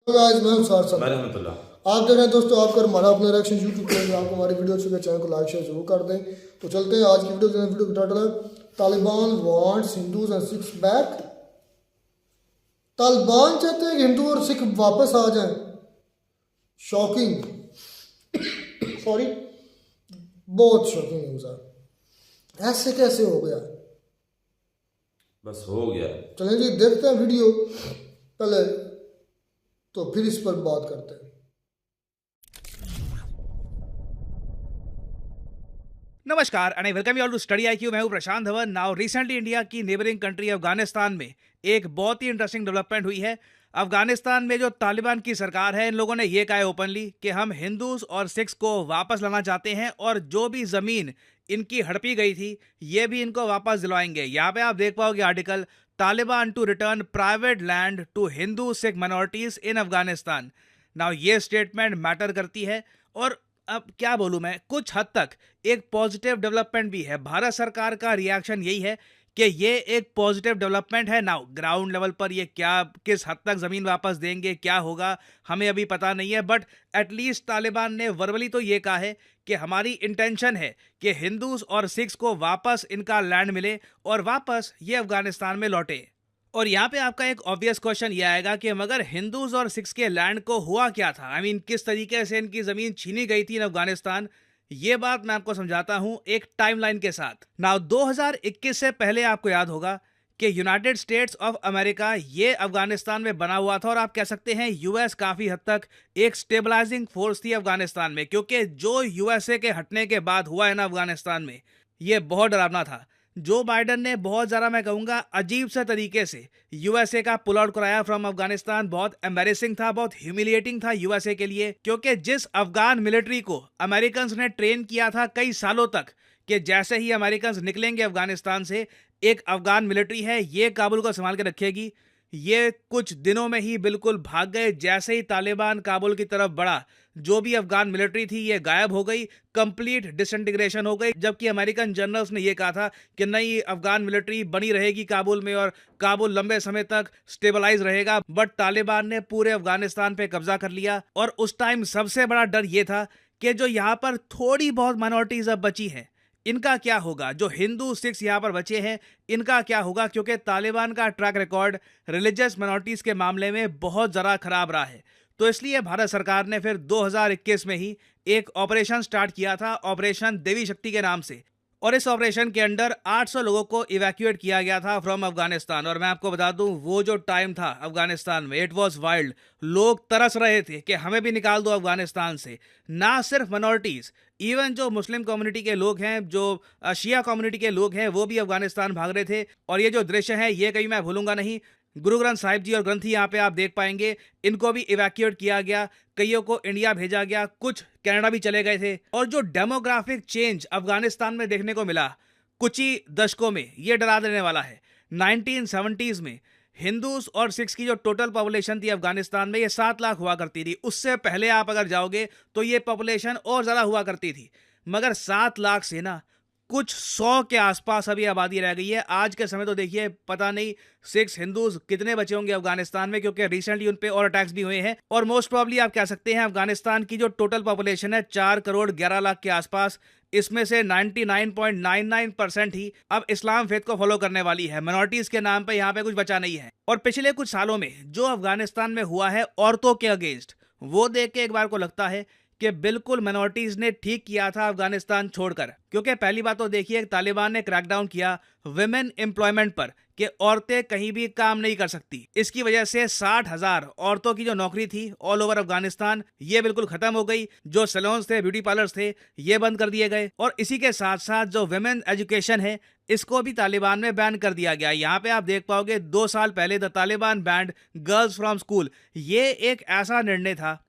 Guys मैं हूं सार साहब। रहमतुल्लाह। आप देख रहे हैं दोस्तों, आपका हमारा अपना रिएक्शन यूट्यूब चैनल है। आपको हमारी वीडियो अच्छी लगे चैनल को लाइक शेयर जरूर कर दें। तो चलते हैं आज की वीडियो की टाइटल है Taliban wants Hindus and Sikhs back. Taliban चाहते हैं कि हिंदू और सिख वापस आ जाएं। शॉकिंग, सॉरी, बहुत शॉकिंग न्यूज़ है। ऐसे कैसे हो गया? बस हो गया। चलें जी देखते हैं वीडियो पहले, तो फिर इस पर बात करते हैं। नमस्कार and I welcome you all to study IQ. मैं हूं Prashant Dhawan. Now recently India की नेबरिंग कंट्री अफगानिस्तान में एक बहुत ही इंटरेस्टिंग डेवलपमेंट हुई है। अफगानिस्तान में जो तालिबान की सरकार है, इन लोगों ने ये कहा है ओपनली कि हम हिंदूज और सिख्स को वापस लाना चाहते हैं और जो भी ज़मीन इनकी हड़पी गई थी ये भी इनको वापस दिलवाएंगे। यहाँ पे आप देख पाओगे article, Taliban to return private land to Hindu Sikh minorities in Afghanistan. Now ये स्टेटमेंट मैटर करती है और अब क्या बोलूं मैं, कुछ हद तक एक पॉजिटिव डेवलपमेंट भी है। भारत सरकार का रिएक्शन यही है कि ये एक पॉजिटिव डेवलपमेंट है। नाउ ग्राउंड लेवल पर ये क्या, किस हद तक ज़मीन वापस देंगे, क्या होगा, हमें अभी पता नहीं है। बट एटलीस्ट तालिबान ने वर्बली तो ये कहा है कि हमारी इंटेंशन है कि हिंदूज और सिख्स को वापस इनका लैंड मिले और वापस ये अफगानिस्तान में लौटे। और यहाँ पे आपका एक ऑब्वियस क्वेश्चन ये आएगा कि मगर हिंदूज और सिख्स के लैंड को हुआ क्या था। आई मीन किस तरीके से इनकी ज़मीन छीनी गई थी इन अफगानिस्तान। ये बात मैं आपको समझाता हूँ एक टाइमलाइन के साथ। नाउ 2021 से पहले आपको याद होगा कि यूनाइटेड स्टेट्स ऑफ अमेरिका ये अफगानिस्तान में बना हुआ था और आप कह सकते हैं यूएस काफ़ी हद तक एक स्टेबलाइजिंग फोर्स थी अफगानिस्तान में, क्योंकि जो यूएसए के हटने के बाद हुआ है ना अफगानिस्तान में, ये बहुत डरावना था। जो बाइडन ने बहुत ज़्यादा, मैं कहूँगा, अजीब से तरीके से यूएसए का पुल आउट कराया फ्रॉम अफगानिस्तान। बहुत एम्बेरेसिंग था, बहुत ह्यूमिलिएटिंग था यूएसए के लिए, क्योंकि जिस अफगान मिलिट्री को अमेरिकन्स ने ट्रेन किया था कई सालों तक कि जैसे ही अमेरिकन्स निकलेंगे अफगानिस्तान से, एक अफगान मिलिट्री है ये काबुल को संभाल के रखेगी, ये कुछ दिनों में ही बिल्कुल भाग गए। जैसे ही तालिबान काबुल की तरफ बढ़ा, जो भी अफगान मिलिट्री थी ये गायब हो गई, कंप्लीट डिसइंटीग्रेशन हो गई। जबकि अमेरिकन जनरल्स ने ये कहा था कि नहीं, अफगान मिलिट्री बनी रहेगी काबुल में और काबुल लंबे समय तक स्टेबलाइज रहेगा। बट तालिबान ने पूरे अफगानिस्तान पे कब्जा कर लिया और उस टाइम सबसे बड़ा डर ये था कि जो यहाँ पर थोड़ी बहुत माइनॉरिटीज अब बची हैं, इनका क्या होगा। जो हिंदू सिख्स यहाँ पर बचे हैं, इनका क्या होगा, क्योंकि तालिबान का ट्रैक रिकॉर्ड रिलीजियस माइनॉरिटीज़ के मामले में बहुत ज़्यादा खराब रहा है। तो इसलिए भारत सरकार ने फिर 2021 में ही एक ऑपरेशन स्टार्ट किया था, ऑपरेशन देवी शक्ति के नाम से। और इस ऑपरेशन के अंडर 800 लोगों को इवैक्यूएट किया गया था फ्रॉम अफगानिस्तान। और मैं आपको बता दूं, वो जो टाइम था अफगानिस्तान में, इट वाज वाइल्ड। लोग तरस रहे थे कि हमें भी निकाल दो अफगानिस्तान से। ना सिर्फ माइनॉरिटीज़, इवन जो मुस्लिम कम्युनिटी के लोग हैं, जो शिया कम्युनिटी के लोग हैं, वो भी अफगानिस्तान भाग रहे थे। और ये जो दृश्य है ये कहीं मैं भूलूंगा नहीं। गुरु ग्रंथ साहिब जी और ग्रंथी यहाँ पे आप देख पाएंगे, इनको भी इवैक्यूएट किया गया, कईयों को इंडिया भेजा गया, कुछ कनाडा भी चले गए थे। और जो डेमोग्राफिक चेंज अफगानिस्तान में देखने को मिला कुछ ही दशकों में, ये डरा देने वाला है। 1970s में हिंदूज और सिख्स की जो टोटल पॉपुलेशन थी अफगानिस्तान में, ये 7 लाख हुआ करती थी। उससे पहले आप अगर जाओगे तो ये पॉपुलेशन और ज़्यादा हुआ करती थी। मगर 7 लाख से ना कुछ 100 के आसपास अभी आबादी रह गई है। आज के समय तो देखिए पता नहीं सिख्स हिंदूज कितने बचे होंगे अफगानिस्तान में, क्योंकि रिसेंटली उन पे और अटैक्स भी हुए हैं। और मोस्ट प्रॉब्ली आप कह सकते हैं अफगानिस्तान की जो टोटल पॉपुलेशन है 4 करोड़ 11 लाख के आसपास, इसमें से 99.99% ही अब इस्लाम फेथ को फॉलो करने वाली है। माइनॉरिटीज के नाम पे यहाँ पे कुछ बचा नहीं है। और पिछले कुछ सालों में जो अफगानिस्तान में हुआ है औरतों के अगेंस्ट, वो देख के एक बार को लगता है कि बिल्कुल माइनॉरिटीज ने ठीक किया था अफगानिस्तान छोड़कर। क्योंकि पहली बात तो देखिए, तालिबान ने क्रैकडाउन किया विमेन एम्प्लॉयमेंट पर कि औरतें कहीं भी काम नहीं कर सकती। इसकी वजह से 60,000 औरतों की जो नौकरी थी ऑल ओवर अफगानिस्तान, ये बिल्कुल खत्म हो गई। जो सैलून्स थे, ब्यूटी पार्लर्स थे, ये बंद कर दिए गए। और इसी के साथ साथ जो विमेन एजुकेशन है, इसको भी तालिबान में बैन कर दिया गया। यहाँ पे आप देख पाओगे 2 साल पहले the Taliban band girls from school. ये एक ऐसा निर्णय था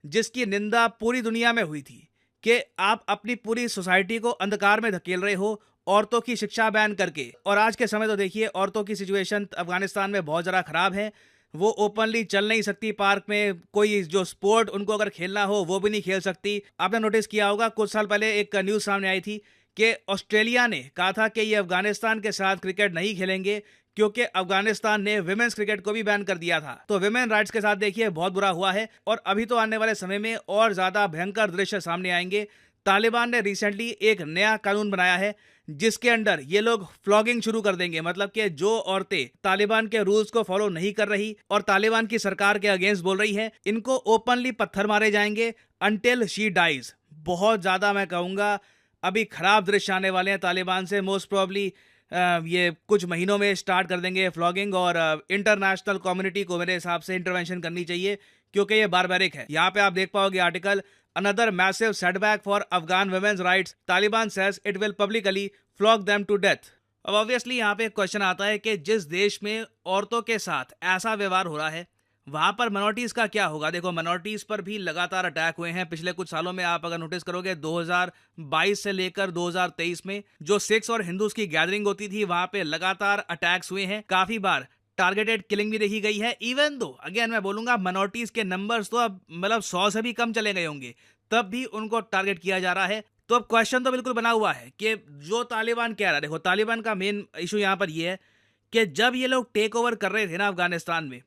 जिसकी निंदा पूरी दुनिया में हुई थी कि आप अपनी पूरी सोसाइटी को अंधकार में धकेल रहे हो औरतों की शिक्षा बैन करके। और आज के समय तो देखिए औरतों की सिचुएशन अफगानिस्तान में बहुत ज़्यादा ख़राब है। वो ओपनली चल नहीं सकती पार्क में, कोई जो स्पोर्ट उनको अगर खेलना हो वो भी नहीं खेल सकती। आपने नोटिस किया होगा कुछ साल पहले एक न्यूज़ सामने आई थी कि ऑस्ट्रेलिया ने कहा था कि ये अफगानिस्तान के साथ क्रिकेट नहीं खेलेंगे क्योंकि अफगानिस्तान ने विमेंस क्रिकेट को भी बैन कर दिया था। तो विमेन राइट्स के साथ देखिए बहुत बुरा हुआ है और अभी तो आने वाले समय में और ज्यादा भयंकर दृश्य सामने आएंगे। तालिबान ने रिसेंटली एक नया कानून बनाया है जिसके अंडर ये लोग फ्लॉगिंग शुरू कर देंगे। मतलब कि जो औरतें तालिबान के रूल्स को फॉलो नहीं कर रही और तालिबान की सरकार के अगेंस्ट बोल रही है, इनको ओपनली पत्थर मारे जाएंगे अनटिल शी डाइज। बहुत ज्यादा मैं कहूंगा अभी खराब दृश्य आने वाले हैं तालिबान से। मोस्ट प्रोबेबली ये कुछ महीनों में स्टार्ट कर देंगे फ्लॉगिंग और इंटरनेशनल कम्युनिटी को मेरे हिसाब से इंटरवेंशन करनी चाहिए क्योंकि ये बारबैरिक है। यहाँ पे आप देख पाओगे article, another massive setback for Afghan women's rights, Taliban says it will publicly flog them to death. अब ऑब्वियसली यहाँ पे एक क्वेश्चन आता है कि जिस देश में औरतों के साथ ऐसा व्यवहार हो रहा है वहां पर मिनोरिटीज का क्या होगा। देखो मिनोरिटीज पर भी लगातार अटैक हुए हैं पिछले कुछ सालों में। आप अगर नोटिस करोगे 2022 से लेकर 2023 में जो सिख्स और हिंदूज की गैदरिंग होती थी वहां पे लगातार अटैक्स हुए हैं। काफी बार टारगेटेड किलिंग भी देखी गई है। इवन दो अगेन मैं बोलूंगा मिनोरिटीज के नंबर्स तो अब मतलब 100 से भी कम चले गए होंगे, तब भी उनको टारगेट किया जा रहा है। तो अब क्वेश्चन तो बिल्कुल बना हुआ है कि जो तालिबान कह रहा है, देखो तालिबान का मेन इशू यहाँ पर यह है कि जब ये लोग टेक ओवर कर रहे थे ना अफगानिस्तान में,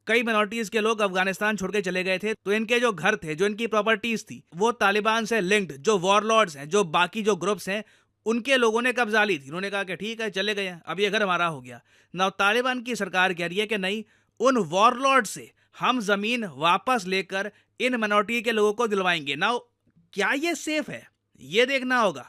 कई मिनोरिटीज के लोग अफगानिस्तान छोड़ के चले गए थे, तो इनके जो घर थे, जो इनकी प्रॉपर्टीज थी, वो तालिबान से लिंक्ड जो वॉरलॉर्ड्स हैं, जो बाकी जो ग्रुप्स हैं, उनके लोगों ने कब्जा ली थी। उन्होंने कहा कि ठीक है चले गए, अब ये घर हमारा हो गया। ना तालिबान की सरकार कह रही है कि नहीं, उन वॉरलॉर्ड से हम जमीन वापस लेकर इन मिनोरिटी के लोगों को दिलवाएंगे। ना क्या ये सेफ है, ये देखना होगा।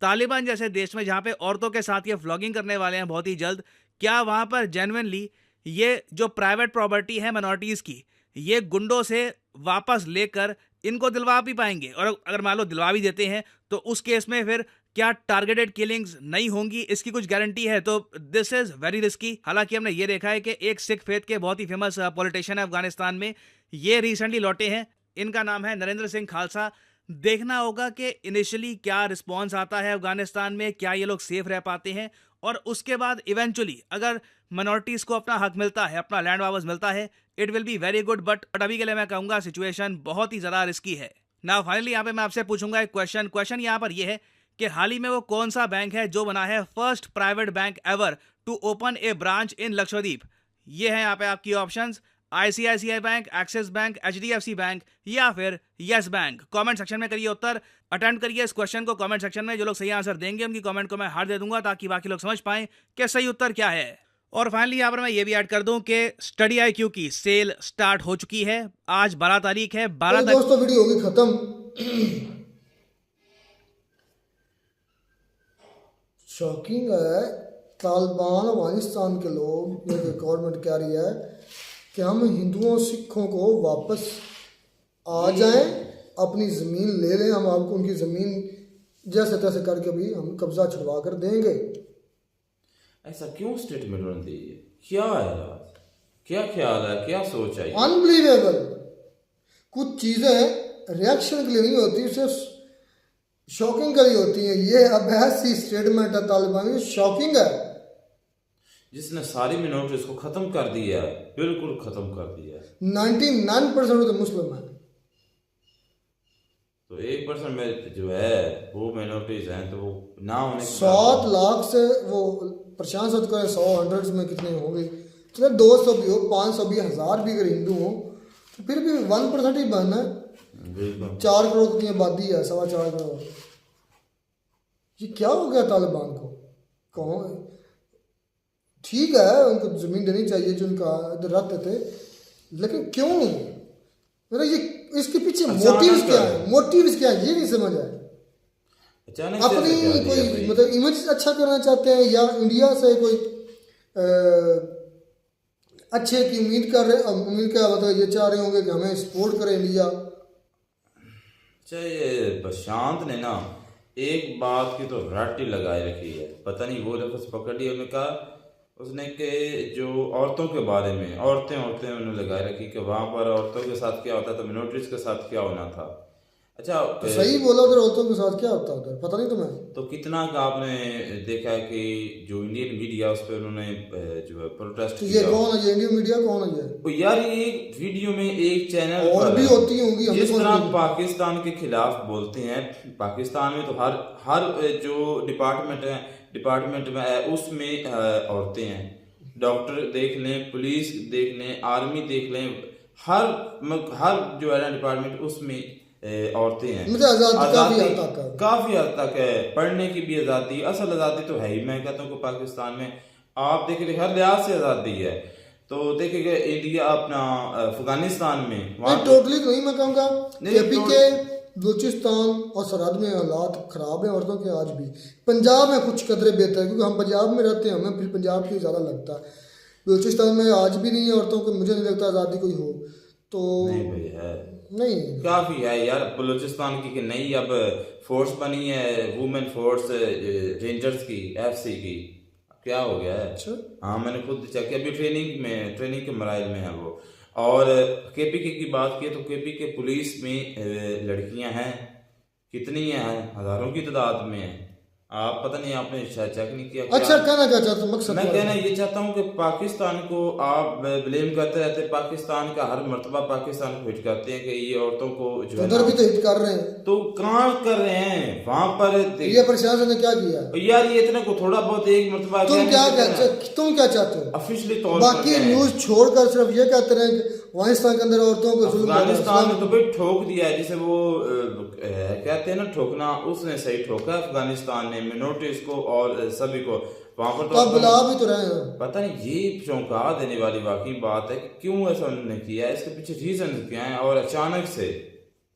तालिबान जैसे देश में जहां पे औरतों के साथ ये फ्लॉगिंग करने वाले हैं बहुत ही जल्द, क्या वहां पर जेन्युइनली ये जो प्राइवेट प्रॉपर्टी है मिनोरिटीज की, ये गुंडों से वापस लेकर इनको दिलवा भी पाएंगे? और अगर मान लो दिलवा भी देते हैं तो उस केस में फिर क्या टारगेटेड किलिंग्स नहीं होंगी, इसकी कुछ गारंटी है? तो दिस इज वेरी रिस्की। हालांकि हमने ये देखा है कि एक सिख फेथ के बहुत ही फेमस पॉलिटिशियन है अफगानिस्तान में, ये रिसेंटली लौटे हैं। इनका नाम है नरेंद्र सिंह खालसा। देखना होगा कि इनिशियली क्या रिस्पॉन्स आता है अफगानिस्तान में, क्या ये लोग सेफ रह पाते हैं, और उसके बाद इवेंचुअली अगर मिनोरिटीज को अपना हक मिलता है, अपना लैंड वापस मिलता है, it will be very good. But अभी के लिए मैं कहूंगा सिचुएशन बहुत ही ज्यादा रिस्की है। नाउ फाइनली यहाँ पे मैं आपसे पूछूंगा एक क्वेश्चन यहाँ पर यह है कि हाल ही में वो कौन सा बैंक है जो बना है first private bank ever to open a branch in Lakshadweep? ये है यहाँ पे आपकी options, ICICI bank, Axis bank, HDFC bank या फिर यस बैंक। कमेंट सेक्शन में करिए उत्तर, अटेम्प्ट करिए इस क्वेश्चन को कमेंट सेक्शन में। जो लोग सही आंसर देंगे उनकी कमेंट को मैं हार्ट दे दूंगा ताकि बाकी लोग समझ पाएं कि सही उत्तर क्या है। और फाइनली यहाँ पर मैं ये भी ऐड कर दूं कि स्टडी IQ की सेल स्टार्ट हो चुकी है। आज 12 तारीख है। 12 तारीख दोस्तों वीडियो होगी खत्म। शॉकिंग है, तालिबान अफगानिस्तान के लोग, ये गवर्नमेंट कह रही है कि हम हिंदुओं सिखों को वापस आ जाएं, अपनी ज़मीन ले लें, हम आपको उनकी ज़मीन जैसे तैसे करके भी हम कब्जा छुड़वा कर देंगे। ऐसा क्यों स्टेटमेंट उन्होंने दी है? क्या है यार, क्या ख्याल है, क्या सोच है? अनबिलीवेबल। कुछ चीज़ें रिएक्शन के लिए नहीं होती, सिर्फ शॉकिंग के लिए होती हैं। ये अब ऐसी स्टेटमेंट है तालिबान की, शॉकिंग है, जिसने सारी मिनोरिटीज को खत्म कर दिया है, बिल्कुल खत्म कर दिया है। 99% तो मुस्लिम है, तो 1% में जो है वो मिनोरिटीज हैं, तो वो ना होने 7 लाख से वो परेशान सोच करें 100 100 में कितने होंगे, चलो 200 भी हो, 500 भी, 1000 भी अगर हिंदू हो तो फिर भी 1% ही बनना है। 4 करोड़ की आबादी है, 4.25 करोड़। ये क्या हो गया तालिबान को? कौन ठीक है, उनको जमीन देनी चाहिए जो उनका इधर रहते थे, लेकिन क्यों नहीं? मेरा ये इसके पीछे मोटिव्स क्या है, मोटिव्स क्या है ये नहीं समझ आया। अपनी कोई मतलब इमेज अच्छा करना चाहते हैं या इंडिया से कोई अच्छे की उम्मीद कर रहे, उम्मीद क्या मतलब ये चाह रहे होंगे कि हमें सपोर्ट करे इंडिया। ये प्रशांत ने ना एक बात की तो रट्टी लगाए रखी है, पता नहीं वो लफ्ज़ पकड़ लिया उन्होंने कहा, उसने के जो औरतों के बारे में औरतें उन्होंने लगाए रखी कि वहाँ पर औरतों के साथ क्या होता था, मिनोरिटीज के साथ क्या होना था। अच्छा तो सही बोला उधर औरतों के साथ क्या होता है उधर, पता नहीं तुम्हें? तो कितना का आपने देखा है कि जो इंडियन मीडिया उस पर उन्होंने जो है प्रोटेस्ट तो ये किया। कौन है, ये इंडियन मीडिया कौन है ये? तो यार ये एक वीडियो में एक चैनल और पर भी होती होंगी, हमें जिस कौन तरह सी? पाकिस्तान के खिलाफ बोलते हैं। पाकिस्तान में तो हर जो डिपार्टमेंट में है उसमें औरतें हैं। डॉक्टर देख लें, पुलिस देख लें, आर्मी देख लें, हर जो है ना डिपार्टमेंट उसमें औरतें हैं। मुझे आज़ादी काफी हद तक है। काफी हद तक है, पढ़ने की भी आज़ादी, असल आज़ादी तो है ही। मैं कहता हूँ कि पाकिस्तान में आप देखेंगे हर लिहाज से आज़ादी है। तो देखेंगे इंडिया अपना अफगानिस्तान में नहीं टोटली नहीं, मैं कहूँगा नहीं, केपी के बलूचिस्तान और सरहद में हालात खराब हैं औरतों के आज भी। पंजाब में कुछ कदरे बेहतर है क्योंकि हम पंजाब में रहते हैं, हमें फिर पंजाब की ज़्यादा लगता है। बलूचिस्तान में आज भी नहीं है औरतों को, मुझे नहीं लगता आज़ादी कोई हो तो। नहीं भाई है, नहीं काफी है यार। बलूचिस्तान की नई अब फोर्स बनी है, वुमेन फोर्स रेंजर्स की, FC की। क्या हो गया है? अच्छा हाँ मैंने खुद चेक किया, अभी ट्रेनिंग के मराइल में है वो। और KPK की बात की तो KPK के पुलिस में लड़कियां हैं, कितनी हैं? हजारों की तादाद में है। आप पता नहीं, आपने शायद चेक नहीं किया क्या? अच्छा, कहना क्या चाहते हो मकसद? मैं कहना ये चाहता हूँ कि पाकिस्तान को आप ब्लेम करते रहते हैं। पाकिस्तान का हर मर्तबा पाकिस्तान को हिट करते हैं कि ये औरतों को जो है उधर भी तो हिट कर रहे हैं। तो कहाँ कर रहे हैं वहां पर ये प्रशासन ने क्या किया? यार ये इतना को थोड़ा बहुत एक मर्तबा तुम क्या चाहते हो? ऑफिशियली तौर बाकी न्यूज छोड़कर सिर्फ ये कहते रहे कि अफगानिस्तान के अंदर औरतों को जुल्म हो रहा है। अफगानिस्तान ने तो भाई ठोक दिया है, जिसे वो कहते हैं ना ठोकना, उसने सही ठोका है अफगानिस्तान ने मिनोरिटीज को और सभी को वहां पर। तो आप बुला भी तो रहे हैं। पता नहीं, ये चौंका देने वाली वाकई बात है कि क्यों ऐसा उन्होंने किया है, इसके पीछे रीजन क्या है। और अचानक से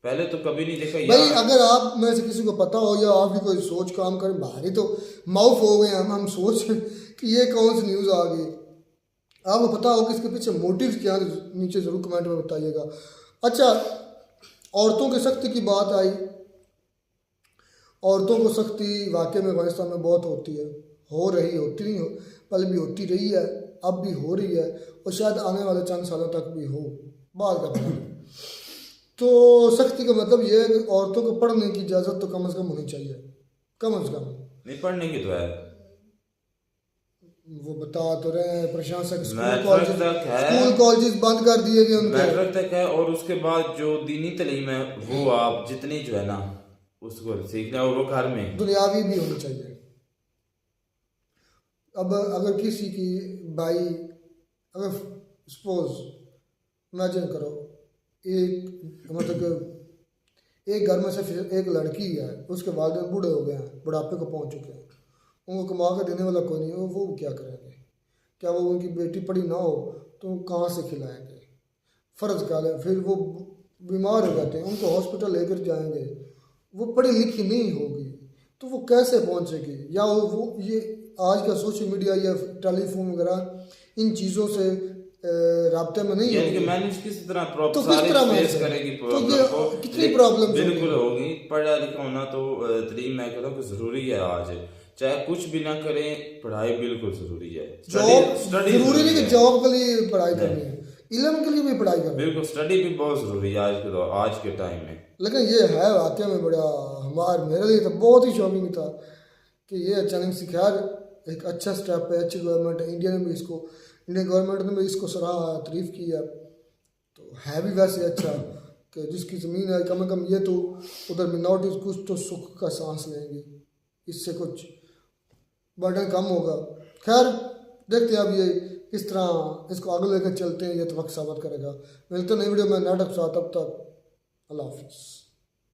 पहले तो कभी नहीं देखा भाई यार। अगर आप में से किसी को पता हो या आपकी कोई सोच काम करे, बाहरी तो माउफ हो गए हम सोच कि ये कौन सी न्यूज़ आ गई। आपको पता हो कि इसके पीछे मोटिव क्या है, नीचे ज़रूर कमेंट में बताइएगा। अच्छा, औरतों की सख्ती की बात आई। औरतों को सख्ती वाकई में अफगानिस्तान में बहुत होती है, हो रही, होती नहीं हो, पहले भी होती रही है, अब भी हो रही है और शायद आने वाले चंद सालों तक भी हो, बात का पता नहीं। तो सख्ती का मतलब ये है कि औरतों को पढ़ने की इजाज़त तो कम से कम होनी चाहिए, कम से कम। नहीं पढ़ने की तो है, वो बता तो रहे हैं प्रशासक स्कूल मैट्रिक तक है, कॉलेजेस बंद कर दिए गए उनके। मैट्रिक तक है और उसके बाद जो दीनी तालीम है वो आप जितनी जो है ना उसको सीखना, और वो घर में दुनियावी भी होनी चाहिए। अब अगर किसी की भाई, अगर सपोज इमेजिन करो एक मतलब कि एक घर में से फिर एक लड़की है, उसके वालिदैन बूढ़े हो गए हैं, बुढ़ापे को पहुंच चुके हैं, उनको कमा कर देने वाला कोई नहीं है, वो क्या करेंगे? क्या वो उनकी बेटी पढ़ी ना हो तो कहाँ से खिलाएंगे? फ़र्ज़ क्या है, फिर वो बीमार हो जाते हैं, उनको हॉस्पिटल लेकर जाएंगे, वो पढ़ी लिखी नहीं होगी तो वो कैसे पहुंचेगी? या वो ये आज का सोशल मीडिया या टेलीफोन वगैरह इन चीज़ों से राब्ते में नहीं यानी कि होगी मैनेज किस तरह प्रॉब्लम तो किस तरह फेस मैनेज करेगी तो प्रॉब्लम ये को? कितनी प्रॉब्लम बिल्कुल होगी। पढ़ा लिखा होना तो तरीम मैं कहता हूँ कि जरूरी है। आज चाहे कुछ भी ना करें, पढ़ाई बिल्कुल जरूरी है। जॉब स्टडी जरूरी नहीं कि जॉब के लिए पढ़ाई करनी है, इल्म के लिए भी पढ़ाई करनी है। बिल्कुल स्टडी भी बहुत जरूरी है आज के टाइम में। लेकिन ये है वाकई में बड़ा, मेरे लिए तो बहुत ही शॉकिंग था कि ये अचानक से, खैर एक अच्छा स्टेप है, अच्छी गवर्नमेंट है, इंडियन गवर्नमेंट ने भी इसको सराहा, तारीफ की है, तो है भी वैसे अच्छा कि जिसकी ज़मीन है कम से कम ये तो उधर मिनॉरिटीज कुछ तो सुख का सांस लेंगे, इससे कुछ बर्डन कम होगा। खैर देखते हैं अब ये किस तरह इसको आगे लेकर चलते हैं, ये तो वक्त साबित करेगा। मिलते नई वीडियो में नाटक साथ, तब तक अल्लाह हाफिज़।